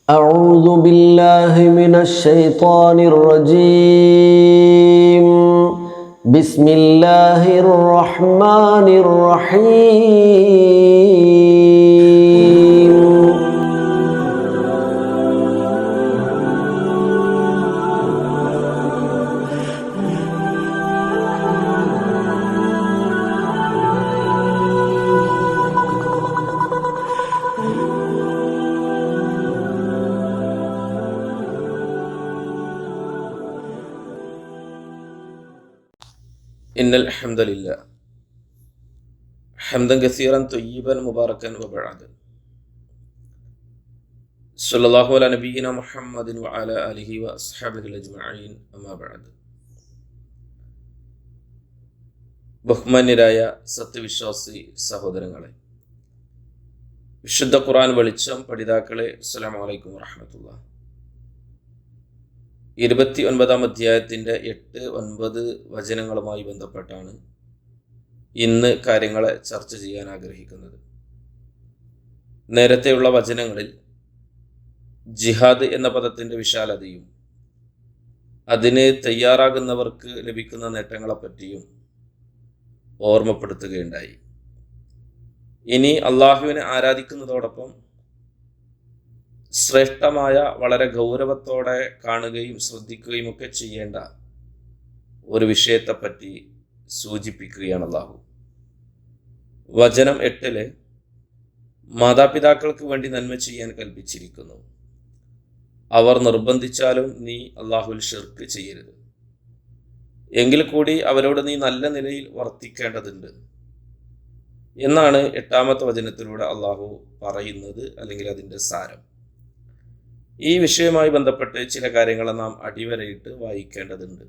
أعوذ بالله من الشيطان الرجيم. بسم الله الرحمن الرحيم. إن الحمد لله حمدا كثيرا طيبا مباركا وبعد صلى الله على نبينا محمد وعلى آله وأصحابه الأجمعين أما بعد. ബഹുമാന്യരായ സത്യവിശ്വാസി സഹോദരങ്ങളെ, വിശുദ്ധ ഖുർആൻ വെളിച്ചം പഠിതാക്കളെ, അസ്സലാമു അലൈക്കും വറഹ്മത്തുള്ളാഹി. 29-ാം അധ്യായത്തിൻ്റെ 8-9 വചനങ്ങളുമായി ബന്ധപ്പെട്ടാണ് ഇന്ന് കാര്യങ്ങളെ ചർച്ച ചെയ്യാൻ ആഗ്രഹിക്കുന്നത്. നേരത്തെയുള്ള വചനങ്ങളിൽ ജിഹാദ് എന്ന പദത്തിൻ്റെ വിശാലതയും അതിന് തയ്യാറാകുന്നവർക്ക് ലഭിക്കുന്ന നേട്ടങ്ങളെപ്പറ്റിയും ഓർമ്മപ്പെടുത്തുകയുണ്ടായി. ഇനി അള്ളാഹുവിനെ ആരാധിക്കുന്നതോടൊപ്പം ശ്രേഷ്ഠമായ, വളരെ ഗൗരവത്തോടെ കാണുകയും ശ്രദ്ധിക്കുകയും ഒക്കെ ചെയ്യേണ്ട ഒരു വിഷയത്തെപ്പറ്റി സൂചിപ്പിക്കുകയാണ് അല്ലാഹു. വചനം 8 മാതാപിതാക്കൾക്ക് വേണ്ടി നന്മ ചെയ്യാൻ കൽപ്പിച്ചിരിക്കുന്നു. അവർ നിർബന്ധിച്ചാലും നീ അള്ളാഹുവിൽ ശിർക്ക് ചെയ്യരുത്. എങ്കിൽ കൂടി അവരോട് നീ നല്ല നിലയിൽ വർത്തിക്കേണ്ടതുണ്ട് എന്നാണ് 8-ാമത്തെ വചനത്തിലൂടെ അള്ളാഹു പറയുന്നത്, അല്ലെങ്കിൽ അതിൻ്റെ സാരം. ഈ വിഷയവുമായി ബന്ധപ്പെട്ട് ചില കാര്യങ്ങൾ നാം അടിവരയിട്ട് വായിക്കേണ്ടതുണ്ട്.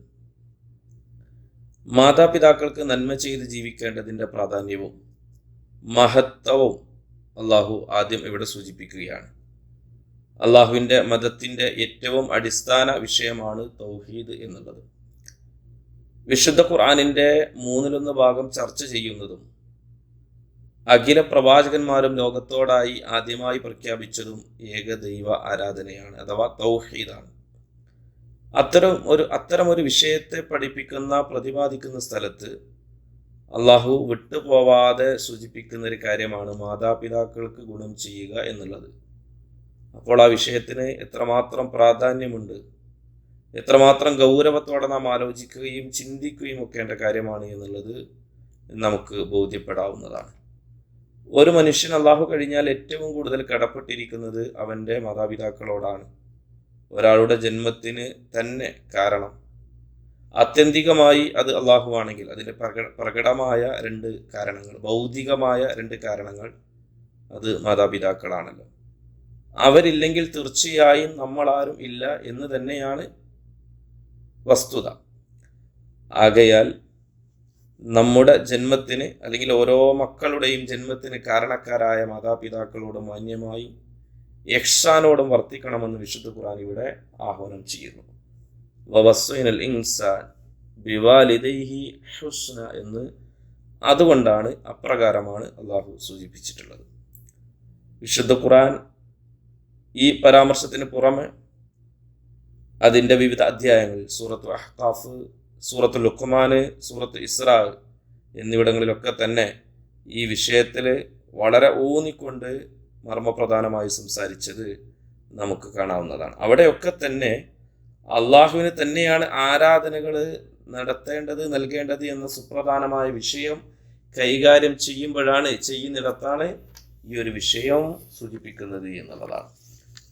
മാതാപിതാക്കൾക്ക് നന്മ ചെയ്ത് ജീവിക്കേണ്ടതിൻ്റെ പ്രാധാന്യവും മഹത്വവും അള്ളാഹു ആദ്യം ഇവിടെ സൂചിപ്പിക്കുകയാണ്. അള്ളാഹുവിൻ്റെ മതത്തിൻ്റെ ഏറ്റവും അടിസ്ഥാന വിഷയമാണ് തൗഹീദ് എന്നുള്ളത്. വിശുദ്ധ ഖുർആനിൻ്റെ 1/3 ഭാഗം ചർച്ച ചെയ്യുന്നതും അഖില പ്രവാചകന്മാരും ലോകത്തോടായി ആദ്യമായി പ്രഖ്യാപിച്ചതും ഏകദൈവ ആരാധനയാണ്, അഥവാ തൗഹീദാണ്. അത്തരമൊരു വിഷയത്തെ പഠിപ്പിക്കുന്ന, പ്രതിപാദിക്കുന്ന സ്ഥലത്ത് അള്ളാഹു വിട്ടുപോവാതെ സൂചിപ്പിക്കുന്ന ഒരു കാര്യമാണ് മാതാപിതാക്കൾക്ക് ഗുണം ചെയ്യുക എന്നുള്ളത്. അപ്പോൾ ആ വിഷയത്തിന് എത്രമാത്രം പ്രാധാന്യമുണ്ട്, എത്രമാത്രം ഗൗരവത്തോടെ നാം ആലോചിക്കുകയും ചിന്തിക്കുകയും ഒക്കേണ്ട കാര്യമാണ് എന്നുള്ളത് നമുക്ക് ബോധ്യപ്പെടാവുന്നതാണ്. ഒരു മനുഷ്യൻ അള്ളാഹു കഴിഞ്ഞാൽ ഏറ്റവും കൂടുതൽ കടപ്പെട്ടിരിക്കുന്നത് അവൻ്റെ മാതാപിതാക്കളോടാണ്. ഒരാളുടെ ജന്മത്തിന് തന്നെ കാരണം ആത്യന്തികമായി അത് അള്ളാഹു ആണെങ്കിൽ അതിൻ്റെ പ്രകടമായ 2 കാരണങ്ങൾ, ഭൗതികമായ 2 കാരണങ്ങൾ അത് മാതാപിതാക്കളാണല്ലോ. അവരില്ലെങ്കിൽ തീർച്ചയായും നമ്മളാരും ഇല്ല എന്ന് തന്നെയാണ് വസ്തുത. ആകയാൽ നമ്മുടെ ജന്മത്തിന്, അല്ലെങ്കിൽ ഓരോ മക്കളുടെയും ജന്മത്തിന് കാരണക്കാരായ മാതാപിതാക്കളോട് മാന്യമായും ഇഹ്സാനോടും വർത്തിക്കണമെന്ന് വിശുദ്ധ ഖുർആൻ ഇവിടെ ആഹ്വാനം ചെയ്യുന്നു. വവസ്വൈനൽ ഇൻസാൻ ബിവാലിദൈഹി ഹുസ്ന എന്ന് അതുകൊണ്ടാണ്, അപ്രകാരമാണ് അള്ളാഹു സൂചിപ്പിച്ചിട്ടുള്ളത്. വിശുദ്ധ ഖുർആൻ ഈ പരാമർശത്തിന് പുറമെ അതിൻ്റെ വിവിധ അധ്യായങ്ങളിൽ സൂറത്തുൽ അഹ്ഖാഫ്, സൂറത്തുൽ ലുഖ്മാൻ, സൂറത്തുൽ ഇസ്രാ എന്നിവിടങ്ങളിലൊക്കെ തന്നെ ഈ വിഷയത്തിൽ വളരെ ഊന്നിക്കൊണ്ട് മർമ്മപ്രധാനമായി സംസാരിച്ചത് നമുക്ക് കാണാവുന്നതാണ്. അവിടെയൊക്കെ തന്നെ അള്ളാഹുവിന് തന്നെയാണ് ആരാധനകൾ നടത്തേണ്ടത്, നൽകേണ്ടത് എന്ന സുപ്രധാനമായ വിഷയം കൈകാര്യം ചെയ്യുന്നിടത്താണ് ഈ ഒരു വിഷയം സൂചിപ്പിക്കുന്നത് എന്നുള്ളതാണ്.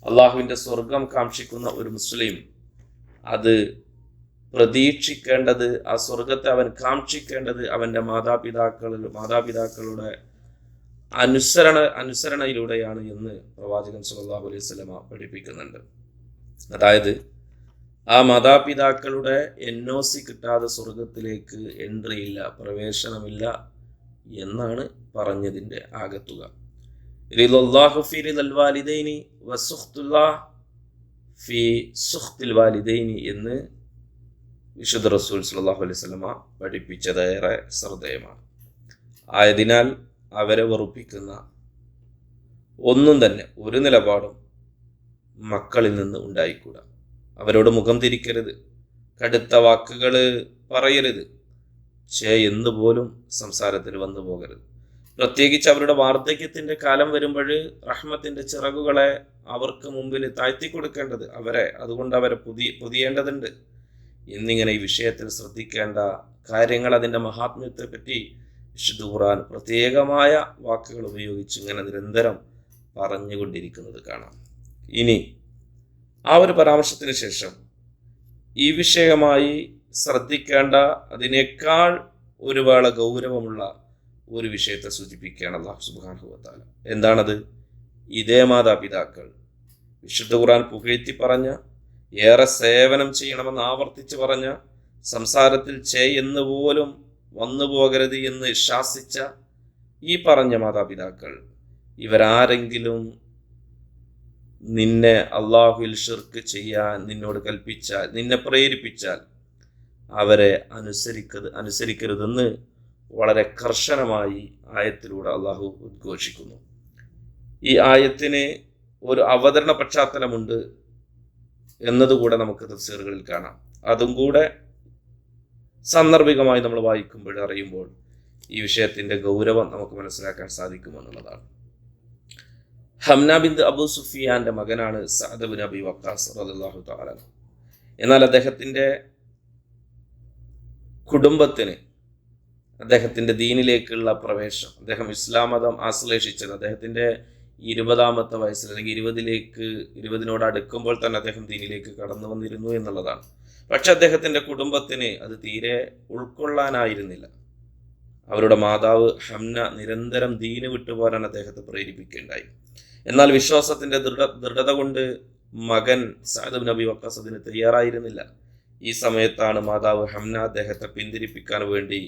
അള്ളാഹുവിൻ്റെ സ്വർഗം കാക്ഷിക്കുന്ന ഒരു മുസ്ലിം അത് പ്രതീക്ഷിക്കേണ്ടത്, ആ സ്വർഗത്തെ അവൻ കാക്ഷിക്കേണ്ടത് അവൻ്റെ മാതാപിതാക്കളുടെ അനുസരണയിലൂടെയാണ് എന്ന് പ്രവാചകൻ സല്ലല്ലാഹു അലൈഹി വസല്ലമ പഠിപ്പിക്കുന്നുണ്ട്. അതായത് ആ മാതാപിതാക്കളുടെ NOC കിട്ടാതെ സ്വർഗത്തിലേക്ക് എൻട്രി ഇല്ല, പ്രവേശനമില്ല എന്നാണ് പറഞ്ഞതിൻ്റെ ആകത്തുക. റിളല്ലാഹു ഫീ റിളൽ വാലിദൈനി വസുഖ്തുല്ലാഹ് ഫീ സുഖ്തിൽ വാലിദൈനി എന്ന് വിശുദ്ധ റസൂൽ സല്ലല്ലാഹു അലൈഹി വസല്ലമ പഠിപ്പിച്ചതേറെ ശ്രദ്ധേയമാണ്. ആയതിനാൽ അവരെ വെറുപ്പിക്കുന്ന ഒന്നും തന്നെ, ഒരു നിലപാടും മക്കളിൽ നിന്ന് ഉണ്ടായിക്കൂടാ. അവരോട് മുഖം തിരിക്കരുത്, കടുത്ത വാക്കുകൾ പറയരുത്, എന്ന് പോലും സംസാരത്തിൽ വന്നു പോകരുത്. പ്രത്യേകിച്ച് അവരുടെ വാർദ്ധക്യത്തിൻ്റെ കാലം വരുമ്പോൾ റഹ്മത്തിൻ്റെ ചിറകുകളെ അവർക്ക് മുമ്പിൽ താഴ്ത്തി കൊടുക്കേണ്ടത്, അതുകൊണ്ട് അവരെ പുതിയേണ്ടതുണ്ട് എന്നിങ്ങനെ ഈ വിഷയത്തിൽ ശ്രദ്ധിക്കേണ്ട കാര്യങ്ങൾ, അതിൻ്റെ മഹാത്മ്യത്തെ പറ്റി വിശുദ്ധ ഖുർആൻ പ്രത്യേകമായ വാക്കുകൾ ഉപയോഗിച്ച് ഇങ്ങനെ നിരന്തരം പറഞ്ഞുകൊണ്ടിരിക്കുന്നത് കാണാം. ഇനി ആ ഒരു പരാമർശത്തിന് ശേഷം ഈ വിഷയമായി ശ്രദ്ധിക്കേണ്ട അതിനേക്കാൾ ഒരു വേള ഗൗരവമുള്ള ഒരു വിഷയത്തെ സൂചിപ്പിക്കുകയാണ് അല്ലാഹു സുബ്ഹാനഹു വ തആല. എന്താണത്? ഇതേ മാതാപിതാക്കൾ വിശുദ്ധ ഖുർആൻ പുകഴ്ത്തി പറഞ്ഞ, ഏറെ സേവനം ചെയ്യണമെന്ന് ആവർത്തിച്ച് പറഞ്ഞ, സംസാരത്തിൽ എന്ന് പോലും വന്നു പോകരുത് എന്ന് ശാസിച്ച ഈ പറഞ്ഞ മാതാപിതാക്കൾ, ഇവരാരെങ്കിലും നിന്നെ അള്ളാഹുവിൽ ഷിർക്ക് ചെയ്യാൻ നിന്നോട് കൽപ്പിച്ചാൽ, നിന്നെ പ്രേരിപ്പിച്ചാൽ അവരെ അനുസരിക്കരുതെന്ന് വളരെ കർശനമായി ആയത്തിലൂടെ അള്ളാഹു ഉദ്ഘോഷിക്കുന്നു. ഈ ആയത്തിന് ഒരു അവതരണ പശ്ചാത്തലമുണ്ട് എന്നതുകൂടെ നമുക്ക് തഫ്സീറുകളിൽ കാണാം. അതും കൂടെ സാന്ദർഭികമായി നമ്മൾ വായിക്കുമ്പോൾ അറിയുമ്പോൾ ഈ വിഷയത്തിൻ്റെ ഗൗരവം നമുക്ക് മനസ്സിലാക്കാൻ സാധിക്കുമെന്നുള്ളതാണ്. ഹംന ബിന്ത് അബൂ സുഫിയാന്റെ മകനാണ് സഅദ് ബിൻ അബി വഖാസ് റളിയല്ലാഹു തആല. എന്നാൽ അദ്ദേഹത്തിൻ്റെ കുടുംബത്തിന് അദ്ദേഹത്തിൻ്റെ ദീനിലേക്കുള്ള പ്രവേശം, അദ്ദേഹം ഇസ്ലാം മതം ആശ്ലേഷിച്ചത് അദ്ദേഹത്തിൻ്റെ 20-ാമത്തെ വയസ്സിൽ, അല്ലെങ്കിൽ 20-നോട് അടുക്കുമ്പോൾ തന്നെ അദ്ദേഹം ദീനിലേക്ക് കടന്നു വന്നിരുന്നു എന്നുള്ളതാണ്. പക്ഷെ അദ്ദേഹത്തിൻ്റെ കുടുംബത്തിന് അത് തീരെ ഉൾക്കൊള്ളാനായിരുന്നില്ല. അവരുടെ മാതാവ് ഹംന നിരന്തരം ദീന് വിട്ടുപോരാൻ അദ്ദേഹത്തെ പ്രേരിപ്പിക്കുകയുണ്ടായി. എന്നാൽ വിശ്വാസത്തിൻ്റെ ദൃഢത കൊണ്ട് മകൻ സഅദ് ബിൻ അബി വഖാസ് അതിന് തയ്യാറായിരുന്നില്ല. ഈ സമയത്താണ് മാതാവ് ഹംന അദ്ദേഹത്തെ പിന്തിരിപ്പിക്കാൻ വേണ്ടി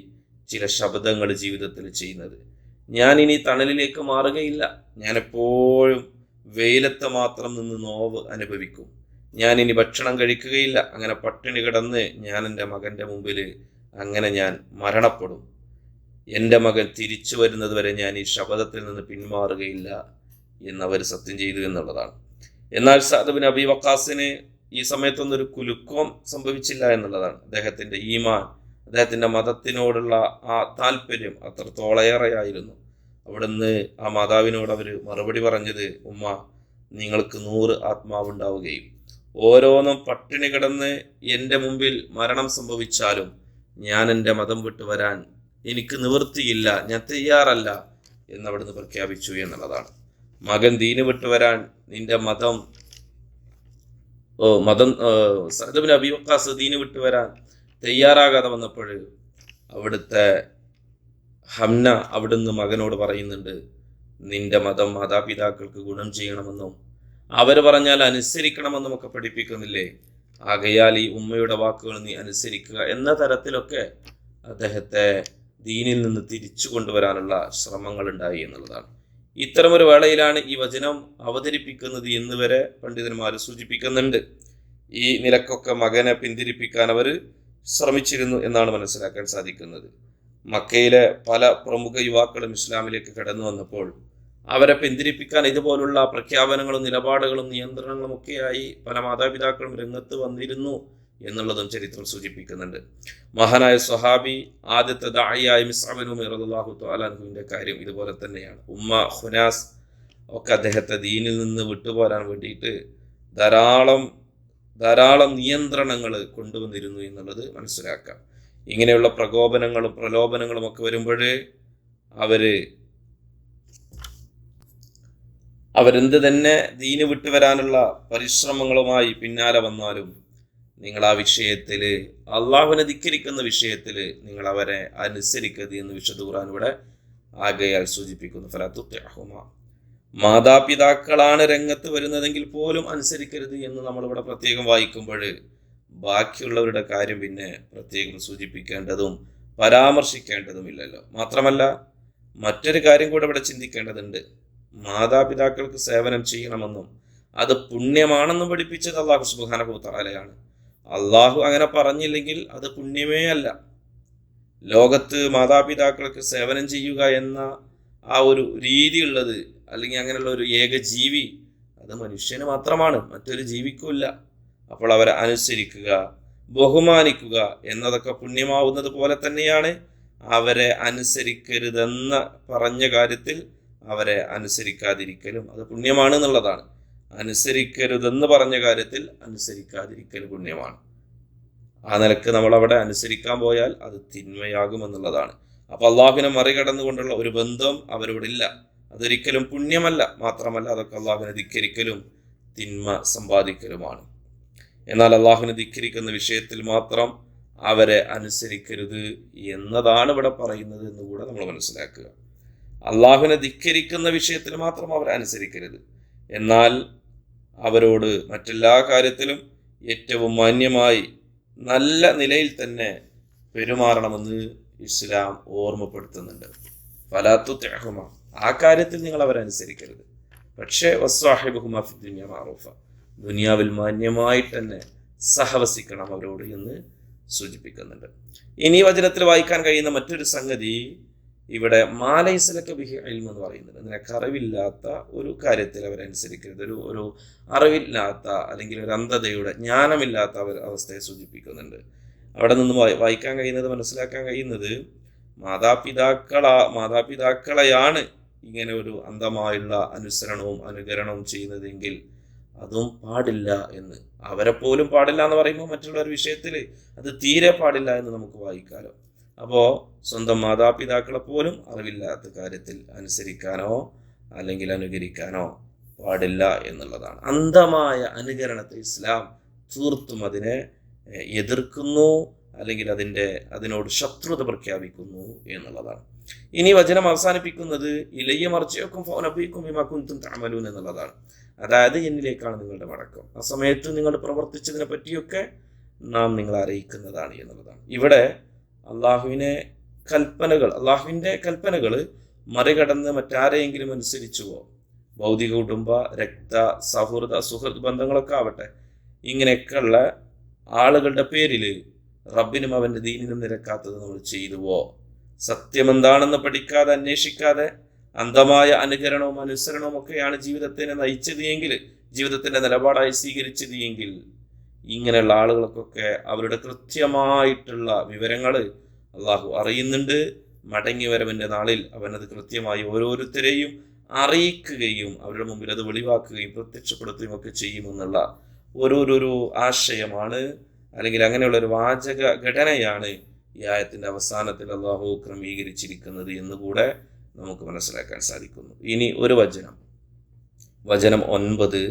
ചില ശബ്ദങ്ങൾ ജീവിതത്തിൽ ചെയ്യുന്നത്. ഞാൻ ഇനി തണലിലേക്ക് മാറുകയില്ല, ഞാൻ എപ്പോഴും വെയിലത്ത് മാത്രം നിന്ന് നോവ് അനുഭവിക്കും, ഞാൻ ഇനി ഭക്ഷണം കഴിക്കുകയില്ല, അങ്ങനെ പട്ടിണി കിടന്ന് ഞാൻ എൻ്റെ മകൻ്റെ മുമ്പിൽ അങ്ങനെ ഞാൻ മരണപ്പെടും, എൻ്റെ മകൻ തിരിച്ചു വരുന്നത് വരെ ഞാൻ ഈ ശബ്ദത്തിൽ നിന്ന് പിന്മാറുകയില്ല എന്നവർ സത്യം ചെയ്തു എന്നുള്ളതാണ്. എന്നാൽ സഅദ് ബിൻ അബി വഖാസിന് ഈ സമയത്തൊന്നും ഒരു കുലുക്കം സംഭവിച്ചില്ല എന്നുള്ളതാണ്. അദ്ദേഹത്തിൻ്റെ ഈമാൻ, അദ്ദേഹത്തിൻ്റെ മതത്തിനോടുള്ള ആ താല്പര്യം അത്രത്തോളേറെയായിരുന്നു. അവിടുന്ന് ആ മാതാവിനോട് അവർ മറുപടി പറഞ്ഞത്, ഉമ്മ, നിങ്ങൾക്ക് 100 ആത്മാവുണ്ടാവുകയും ഓരോന്നും പട്ടിണി കിടന്ന് എൻ്റെ മുമ്പിൽ മരണം സംഭവിച്ചാലും ഞാൻ എൻ്റെ മതം വിട്ടു വരാൻ എനിക്ക് നിവൃത്തിയില്ല, ഞാൻ തയ്യാറല്ല എന്നവിടുന്ന് പ്രഖ്യാപിച്ചു എന്നുള്ളതാണ്. മകൻ ദീന് വിട്ടുവരാൻ നിന്റെ സഅദ് ബിൻ അബി വഖാസ് ദീന് വിട്ടുവരാൻ തയ്യാറാകാതെ വന്നപ്പോൾ അവിടുത്തെ ഹംന അവിടുന്ന് മകനോട് പറയുന്നുണ്ട്, നിന്റെ മതം മാതാപിതാക്കൾക്ക് ഗുണം ചെയ്യണമെന്നും അവർ പറഞ്ഞാൽ അനുസരിക്കണമെന്നും ഒക്കെ പഠിപ്പിക്കുന്നില്ലേ, ആകയാൽ ഈ ഉമ്മയുടെ വാക്കുകൾ നീ അനുസരിക്കുക എന്ന തരത്തിലൊക്കെ അദ്ദേഹത്തെ ദീനിൽ നിന്ന് തിരിച്ചു കൊണ്ടുവരാനുള്ള ശ്രമങ്ങൾ ഉണ്ടായി എന്നുള്ളതാണ്. ഇത്തരമൊരു വേളയിലാണ് ഈ വചനം അവതരിപ്പിക്കുന്നത് എന്ന് വരെ പണ്ഡിതന്മാർ സൂചിപ്പിക്കുന്നുണ്ട്. ഈ നിലക്കൊക്കെ മകനെ പിന്തിരിപ്പിക്കാൻ അവർ ശ്രമിച്ചിരുന്നു എന്നാണ് മനസ്സിലാക്കാൻ സാധിക്കുന്നത്. മക്കയിലെ പല പ്രമുഖ യുവാക്കളും ഇസ്ലാമിലേക്ക് കടന്നു വന്നപ്പോൾ അവരെ പിന്തിരിപ്പിക്കാൻ ഇതുപോലുള്ള പ്രഖ്യാപനങ്ങളും നിലപാടുകളും നിയന്ത്രണങ്ങളും ഒക്കെയായി പല മാതാപിതാക്കളും രംഗത്ത് വന്നിരുന്നു എന്നുള്ളതും ചരിത്രം സൂചിപ്പിക്കുന്നുണ്ട്. മഹാനായ സ്വഹാബി ആദ്യത്തെ ദാഇയായ മിസ്അബ് ബിൻ ഉമൈർ റളിയല്ലാഹു തആല അൻഹുവിന്റെ കാര്യം ഇതുപോലെ തന്നെയാണ്. ഉമ്മ ഖുനാസ് ഒക്കെ അദ്ദേഹത്തെ ദീനിൽ നിന്ന് വിട്ടുപോരാൻ വേണ്ടിയിട്ട് ധാരാളം നിയന്ത്രണങ്ങൾ കൊണ്ടുവന്നിരുന്നു എന്നുള്ളത് മനസ്സിലാക്കാം. ഇങ്ങനെയുള്ള പ്രകോപനങ്ങളും പ്രലോഭനങ്ങളും ഒക്കെ വരുമ്പോഴേ അവരെന്ത് തന്നെ ദീന് വിട്ടുവരാനുള്ള പരിശ്രമങ്ങളുമായി പിന്നാലെ വന്നാലും നിങ്ങൾ ആ വിഷയത്തിൽ, അള്ളാഹുവിനെ ധിക്കരിക്കുന്ന വിഷയത്തിൽ നിങ്ങൾ അവരെ അനുസരിക്കരുത് എന്ന് വിശുദ്ധ ഖുർആൻ ഇവിടെ ആകയാൽ സൂചിപ്പിക്കുന്നു. ഫലാ തുതിഅഹുമാ, മാതാപിതാക്കളാണ് രംഗത്ത് വരുന്നതെങ്കിൽ പോലും അനുസരിക്കരുത് എന്ന് നമ്മളിവിടെ പ്രത്യേകം വായിക്കുമ്പോൾ ബാക്കിയുള്ളവരുടെ കാര്യം പിന്നെ പ്രത്യേകം സൂചിപ്പിക്കേണ്ടതും പരാമർശിക്കേണ്ടതുമില്ലല്ലോ. മാത്രമല്ല മറ്റൊരു കാര്യം കൂടെ ഇവിടെ ചിന്തിക്കേണ്ടതുണ്ട്. മാതാപിതാക്കൾക്ക് സേവനം ചെയ്യണമെന്നും അത് പുണ്യമാണെന്നും പഠിപ്പിച്ചത് അല്ലാഹു സുബ്ഹാനഹു വ തആലയാണ്. അള്ളാഹു അങ്ങനെ പറഞ്ഞില്ലെങ്കിൽ അത് പുണ്യമേ അല്ല. ലോകത്ത് മാതാപിതാക്കൾക്ക് സേവനം ചെയ്യുക എന്ന ആ ഒരു രീതി ഉള്ളത്, അല്ലെങ്കിൽ അങ്ങനെയുള്ള ഒരു ഏക ജീവി അത് മനുഷ്യന് മാത്രമാണ്, മറ്റൊരു ജീവിക്കുമില്ല. അപ്പോൾ അവരെ അനുസരിക്കുക, ബഹുമാനിക്കുക എന്നതൊക്കെ പുണ്യമാവുന്നത് പോലെ തന്നെയാണ് അവരെ അനുസരിക്കരുതെന്ന പറഞ്ഞ കാര്യത്തിൽ അവരെ അനുസരിക്കാതിരിക്കലും അത് പുണ്യമാണ് എന്നുള്ളതാണ്. അനുസരിക്കരുതെന്ന് പറഞ്ഞ കാര്യത്തിൽ അനുസരിക്കാതിരിക്കൽ പുണ്യമാണ്. ആ നിലക്ക് നമ്മൾ അവിടെ അനുസരിക്കാൻ പോയാൽ അത് തിന്മയാകുമെന്നുള്ളതാണ്. അപ്പൊ അള്ളാഹുവിനെ മറികടന്നുകൊണ്ടുള്ള ഒരു ബന്ധം അവരോടില്ല, അതൊരിക്കലും പുണ്യമല്ല. മാത്രമല്ല അതൊക്കെ അള്ളാഹുവിനെ ധിക്കരിക്കലും തിന്മ സമ്പാദിക്കലുമാണ്. എന്നാൽ അള്ളാഹുവിനെ ധിക്കരിക്കുന്ന വിഷയത്തിൽ മാത്രം അവരെ അനുസരിക്കരുത് എന്നതാണ് ഇവിടെ പറയുന്നത് എന്നുകൂടെ നമ്മൾ മനസ്സിലാക്കുക. അള്ളാഹുവിനെ ധിക്കരിക്കുന്ന വിഷയത്തിൽ മാത്രം അവരെ അനുസരിക്കരുത്, എന്നാൽ അവരോട് മറ്റെല്ലാ കാര്യത്തിലും ഏറ്റവും മാന്യമായി നല്ല നിലയിൽ തന്നെ പെരുമാറണമെന്ന് ഇസ്ലാം ഓർമ്മപ്പെടുത്തുന്നുണ്ട്. ഫലാത്തു തെഹുമ, ആ കാര്യത്തിൽ നിങ്ങൾ അവരെ അനുസരിക്കരുത്. പക്ഷേ വസ്വാഹിബുഹുമ ഫിദ്ദുനിയ മഅറൂഫ, ദുനിയാവിൽ മാന്യമായിട്ട് തന്നെ സഹവസിക്കണം അവരോട് എന്ന് സൂചിപ്പിക്കുന്നുണ്ട്. ഇനി വചനത്തിൽ വായിക്കാൻ കഴിയുന്ന മറ്റൊരു സംഗതി, ഇവിടെ മാലൈസലക ബിഹി ഇൽമ് എന്ന് പറയുന്നുണ്ട്. നിനക്ക് അറിവില്ലാത്ത ഒരു കാര്യത്തിൽ അവരനുസരിക്കരുത്. ഒരു അറിവില്ലാത്ത അല്ലെങ്കിൽ ഒരു അന്ധതയുടെ ജ്ഞാനമില്ലാത്ത അവസ്ഥയെ സൂചിപ്പിക്കുന്നുണ്ട്. അവിടെ നിന്ന് വായിക്കാൻ കഴിയുന്നത്, മനസ്സിലാക്കാൻ കഴിയുന്നത്, മാതാപിതാക്കളെയാണ് ഇങ്ങനെ ഒരു അന്ധമായുള്ള അനുസരണവും അനുകരണവും ചെയ്യുന്നതെങ്കിൽ അതും പാടില്ല എന്ന്. അവരെ പോലും പാടില്ല എന്ന് പറയുമ്പോൾ മറ്റുള്ള ഒരു വിഷയത്തിൽ അത് തീരെ പാടില്ല എന്ന് നമുക്ക് വായിക്കാലോ. അപ്പോൾ സ്വന്തം മാതാപിതാക്കളെ പോലും അറിവില്ലാത്ത കാര്യത്തിൽ അനുസരിക്കാനോ അല്ലെങ്കിൽ അനുകരിക്കാനോ പാടില്ല എന്നുള്ളതാണ്. അന്ധമായ അനുകരണത്തെ ഇസ്ലാം തീർത്തും അതിനെ എതിർക്കുന്നു, അല്ലെങ്കിൽ അതിനോട് ശത്രുത പ്രഖ്യാപിക്കുന്നു എന്നുള്ളതാണ്. ഇനി വചനം അവസാനിപ്പിക്കുന്നത് ഇലയ്യ മർജിഉക്കും ഫഅനബിഉക്കും ബിമാ കുൻതും തഅമലൂൻ എന്നുള്ളതാണ്. അതായത് എന്നിലേക്കാണ് നിങ്ങളുടെ മടക്കം, ആ സമയത്ത് നിങ്ങൾ പ്രവർത്തിച്ചതിനെ പറ്റിയൊക്കെ നാം നിങ്ങളെ അറിയിക്കുന്നതാണ് എന്നുള്ളതാണ്. ഇവിടെ അള്ളാഹുവിൻ്റെ കൽപ്പനകൾ മറികടന്ന് മറ്റാരെയെങ്കിലും അനുസരിച്ചുവോ, ഭൗതിക കുടുംബ രക്ത സൗഹൃദ സുഹൃത്ത് ബന്ധങ്ങളൊക്കെ ആവട്ടെ, ഇങ്ങനെയൊക്കെയുള്ള ആളുകളുടെ പേരിൽ റബ്ബിനും അവൻ്റെ ദീനിനും നിരക്കാത്തത് നമ്മൾ ചെയ്തുവോ, സത്യമെന്താണെന്ന് പഠിക്കാതെ അന്വേഷിക്കാതെ അന്ധമായ അനുകരണവും അനുസരണവും ഒക്കെയാണ് ജീവിതത്തിനെ നയിച്ചത് എങ്കിൽ, ജീവിതത്തിൻ്റെ നിലപാടായി സ്വീകരിച്ചത് എങ്കിൽ, ഇങ്ങനെയുള്ള ആളുകൾക്കൊക്കെ അവരുടെ കൃത്യമായിട്ടുള്ള വിവരങ്ങൾ അള്ളാഹു അറിയുന്നുണ്ട്. മടങ്ങി വരവിൻ്റെ നാളിൽ അവനത് കൃത്യമായി ഓരോരുത്തരെയും അറിയിക്കുകയും അവരുടെ മുമ്പിൽ അത് വെളിവാക്കുകയും പ്രത്യക്ഷപ്പെടുത്തുകയും ഒക്കെ ചെയ്യുമെന്നുള്ള ഓരോരോ ആശയമാണ്, അല്ലെങ്കിൽ അങ്ങനെയുള്ള ഒരു വാചക ഘടനയാണ് ഈ ആയത്തിൻ്റെ അവസാനത്തിൽ അള്ളാഹു ക്രമീകരിച്ചിരിക്കുന്നത് എന്നുകൂടെ നമുക്ക് മനസ്സിലാക്കാൻ സാധിക്കുന്നു. ഇനി ഒരു വചനം 9,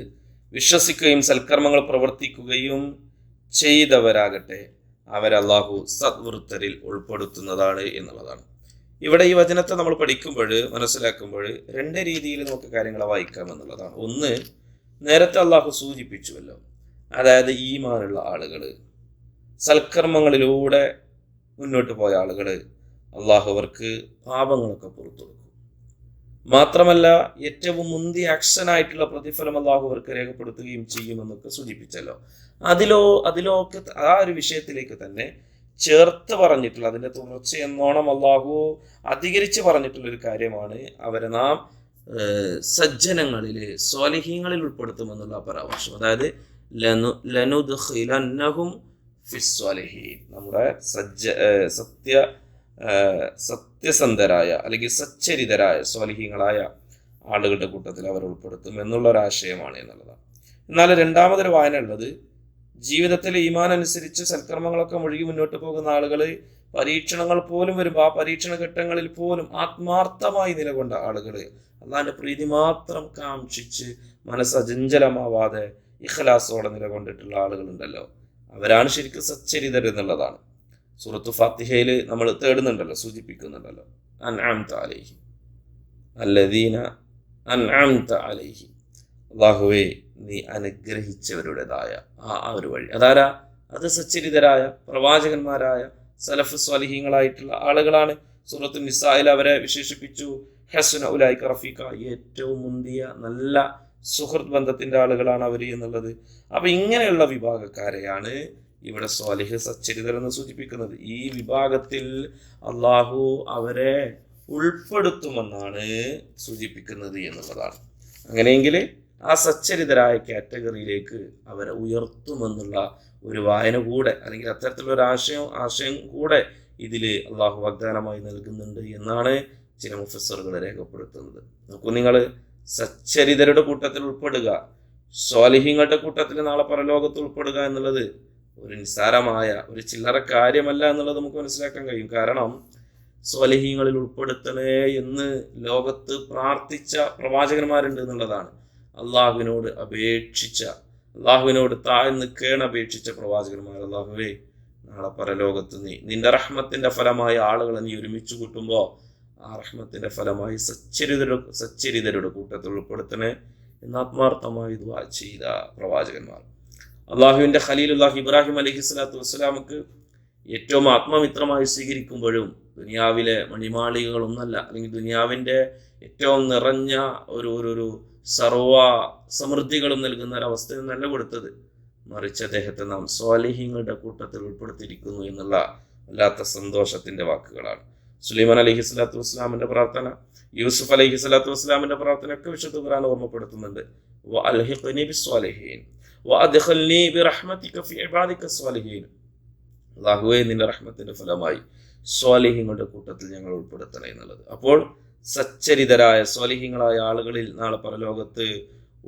വിശ്വസിക്കുകയും സൽക്കർമ്മങ്ങൾ പ്രവർത്തിക്കുകയും ചെയ്തവരാകട്ടെ അവരെ അള്ളാഹു സദ്വൃത്തരിൽ ഉൾപ്പെടുത്തുന്നതാണ് എന്നുള്ളതാണ്. ഇവിടെ ഈ വചനത്തെ നമ്മൾ പഠിക്കുമ്പോൾ മനസ്സിലാക്കുമ്പോൾ രണ്ട് രീതിയിൽ നമുക്ക് കാര്യങ്ങളെ വായിക്കാം എന്നുള്ളതാണ്. ഒന്ന്, നേരത്തെ അള്ളാഹു സൂചിപ്പിച്ചുവല്ലോ, അതായത് ഈമാനുള്ള ആളുകൾ, സൽക്കർമ്മങ്ങളിലൂടെ മുന്നോട്ട് പോയ ആളുകൾ അള്ളാഹു അവർക്ക് പാപങ്ങളൊക്കെ പുറത്തു കൊടുക്കും. മാത്രമല്ല ഏറ്റവും മുന്തിയ ആക്ഷനായിട്ടുള്ള പ്രതിഫലം അള്ളാഹു അവർക്ക് രേഖപ്പെടുത്തുകയും ചെയ്യുമെന്നൊക്കെ സൂചിപ്പിച്ചല്ലോ. അതിലൊക്കെ ആ ഒരു വിഷയത്തിലേക്ക് തന്നെ ചേർത്ത് പറഞ്ഞിട്ടുള്ള, അതിൻ്റെ തുടർച്ച എന്നോണം അള്ളാഹു അധികരിച്ച് പറഞ്ഞിട്ടുള്ളൊരു കാര്യമാണ് അവരെ നാം സജ്ജനങ്ങളിൽ സ്വാലിഹീങ്ങളിൽ ഉൾപ്പെടുത്തുമെന്നുള്ള പരാമർശം. അതായത് ലനുദ്ഖിലന്നഹും ഫിസ്വാലിഹീൻ, നമ്മുടെ സത്യസന്ധരായ അല്ലെങ്കിൽ സച്ചരിതരായ സ്വാലിഹീങ്ങളായ ആളുകളുടെ കൂട്ടത്തിൽ അവർ ഉൾപ്പെടുത്തും എന്നുള്ളൊരാശയമാണ് എന്നുള്ളതാണ്. എന്നാൽ രണ്ടാമതൊരു വായന ഉള്ളത്, ജീവിതത്തിൽ ഈമാൻ അനുസരിച്ച് സൽക്കർമ്മങ്ങളൊക്കെ മുഴുകി മുന്നോട്ട് പോകുന്ന ആളുകൾ പരീക്ഷണങ്ങൾ പോലും വരുമ്പോൾ ആ പരീക്ഷണ ഘട്ടങ്ങളിൽ പോലും ആത്മാർത്ഥമായി നിലകൊണ്ട ആളുകൾ, അള്ളാഹിന്റെ പ്രീതി മാത്രം കാക്ഷിച്ച് മനസ്സചഞ്ചലമാവാതെ ഇഖ്ലാസോടെ നിലകൊണ്ടിട്ടുള്ള ആളുകളുണ്ടല്ലോ, അവരാണ് ശരിക്കും സച്ചരിതർ എന്നുള്ളതാണ്. സൂറത്തു ഫാത്തിഹയിൽ നമ്മൾ തേടുന്നുണ്ടല്ലോ, സൂചിപ്പിക്കുന്നുണ്ടല്ലോ, അൻഅംത അലൈഹിം അല്ലദീന അൻഅംത അലൈഹിം, അല്ലാഹുവേ നീ അനുഗ്രഹിച്ചവരുടേതായ ആ ഒരു വഴി. അതാരാ? അത് സച്ചരിതരായ പ്രവാചകന്മാരായ സലഫ് സ്വാലിഹീങ്ങളായിട്ടുള്ള ആളുകളാണ്. സൂറത്തു നിസായിൽ അവരെ വിശേഷിപ്പിച്ചു ഹസ്ന ഉലൈക റഫീഖ, ഏറ്റവും മുന്തിയ നല്ല സുഹൃത്ത് ബന്ധത്തിന്റെ ആളുകളാണ് അവർ എന്നുള്ളത്. അപ്പൊ ഇങ്ങനെയുള്ള വിഭാഗക്കാരെയാണ് ഇവിടെ സ്വാലിഹ് സച്ചരിതർ എന്ന് സൂചിപ്പിക്കുന്നത്. ഈ വിഭാഗത്തിൽ അള്ളാഹു അവരെ ഉൾപ്പെടുത്തുമെന്നാണ് സൂചിപ്പിക്കുന്നത് എന്നുള്ളതാണ്. അങ്ങനെയെങ്കിൽ ആ സച്ചരിതരായ കാറ്റഗറിയിലേക്ക് അവരെ ഉയർത്തുമെന്നുള്ള ഒരു വായന കൂടെ, അല്ലെങ്കിൽ അത്തരത്തിലുള്ള ഒരു ആശയം കൂടെ ഇതിൽ അള്ളാഹു വാഗ്ദാനമായി നൽകുന്നുണ്ട് എന്നാണ് ചില മുഫസ്സറുകൾ രേഖപ്പെടുത്തുന്നത്. നോക്കൂ, നിങ്ങൾ സച്ചരിതരുടെ കൂട്ടത്തിൽ ഉൾപ്പെടുക, സ്വാലിഹീങ്ങളുടെ കൂട്ടത്തിൽ നാളെ പരലോകത്ത് ഉൾപ്പെടുക എന്നുള്ളത് ഒരു നിസ്സാരമായ ഒരു ചില്ലറ കാര്യമല്ല എന്നുള്ളത് നമുക്ക് മനസ്സിലാക്കാൻ കഴിയും. കാരണം സ്വാലിഹീങ്ങളിൽ ഉൾപ്പെടുത്തണേ എന്ന് ലോകത്ത് പ്രാർത്ഥിച്ച പ്രവാചകന്മാരുണ്ട് എന്നുള്ളതാണ്. അള്ളാഹുവിനോട് താഴ്ന്ന് കേണപേക്ഷിച്ച പ്രവാചകന്മാർ, അള്ളാഹുവേ നാളെ പരലോകത്ത് നിന്റെ റഹ്മത്തിന്റെ ഫലമായി ആളുകളെ നീ ഒരുമിച്ച് കൂട്ടുമ്പോൾ ആ റഹ്മത്തിന്റെ ഫലമായി സച്ചരിതരുടെ കൂട്ടത്തിൽ ഉൾപ്പെടുത്തണേ എന്ന് ആത്മാർത്ഥമായി ദുആ ചെയ്ത പ്രവാചകന്മാർ. അള്ളാഹുവിന്റെ ഖലീലുല്ലാഹി ഇബ്രാഹിം അലൈഹി സ്വലാത്തു വസ്സലാമക്ക് ഏറ്റവും ആത്മമിത്രമായി സ്വീകരിക്കുമ്പോഴും ദുനിയാവിലെ മണിമാളികകളൊന്നല്ല, അല്ലെങ്കിൽ ദുനിയാവിൻ്റെ ഏറ്റവും നിറഞ്ഞ ഒരു സർവ സമൃദ്ധികളും നൽകുന്ന ഒരവസ്ഥയൊന്നല്ല കൊടുത്തത്. മറിച്ച് അദ്ദേഹത്തെ നാം സ്വാലിഹീങ്ങളുടെ കൂട്ടത്തിൽ ഉൾപ്പെടുത്തിയിരിക്കുന്നു എന്നുള്ള വല്ലാത്ത സന്തോഷത്തിന്റെ വാക്കുകളാണ്. സുലൈമാൻ അലൈഹി സ്വലാത്തു വസ്സലാമിന്റെ പ്രാർത്ഥന, യൂസുഫ് അലൈഹി സ്വലാത്തു വസ്സലാമിന്റെ പ്രാർത്ഥന ഒക്കെ വിശുദ്ധ ഖുർആൻ ഓർമ്മപ്പെടുത്തുന്നുണ്ട്. അല്ലാഹുവേ, നിന്റെ റഹ്മത്തിന്റെ ഫലമായി സ്വാലിഹീങ്ങളുടെ കൂട്ടത്തിൽ ഞങ്ങൾ ഉൾപ്പെടുത്തണേ എന്നുള്ളത്. അപ്പോൾ സച്ചരിതരായ സ്വാലിഹീങ്ങളായ ആളുകളിൽ നാളെ പരലോകത്ത്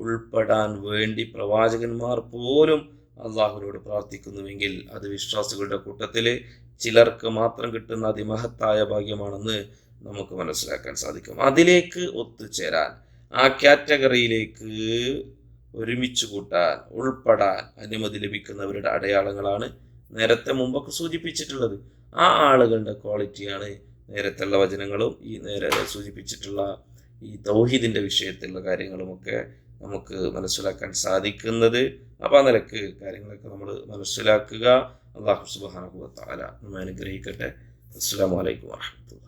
ഉൾപ്പെടാൻ വേണ്ടി പ്രവാചകന്മാർ പോലും അള്ളാഹുവിനോട് പ്രാർത്ഥിക്കുന്നുവെങ്കിൽ അത് വിശ്വാസികളുടെ കൂട്ടത്തിൽ ചിലർക്ക് മാത്രം കിട്ടുന്ന അതിമഹത്തായ ഭാഗ്യമാണെന്ന് നമുക്ക് മനസ്സിലാക്കാൻ സാധിക്കും. അതിലേക്ക് ഒത്തുചേരാൻ, ആ കാറ്റഗറിയിലേക്ക് ഒരുമിച്ച് കൂട്ടാൻ, ഉൾപ്പെടാൻ അനുമതി ലഭിക്കുന്നവരുടെ അടയാളങ്ങളാണ് നേരത്തെ മുമ്പൊക്കെ സൂചിപ്പിച്ചിട്ടുള്ളത്. ആ ആളുകളുടെ ക്വാളിറ്റിയാണ് നേരത്തെയുള്ള വചനങ്ങളും ഈ നേരെ സൂചിപ്പിച്ചിട്ടുള്ള ഈ തൗഹീദിന്റെ വിഷയത്തിലുള്ള കാര്യങ്ങളുമൊക്കെ നമുക്ക് മനസ്സിലാക്കാൻ സാധിക്കുന്നത്. അപ്പോൾ ആ നിലക്ക് കാര്യങ്ങളൊക്കെ നമ്മൾ മനസ്സിലാക്കുക. അല്ലാഹു സുബ്ഹാനഹു വ തആല നമ്മെ അനുഗ്രഹിക്കട്ടെ. അസ്സലാമു അലൈക്കും വറഹ്മത്തുള്ളാഹി.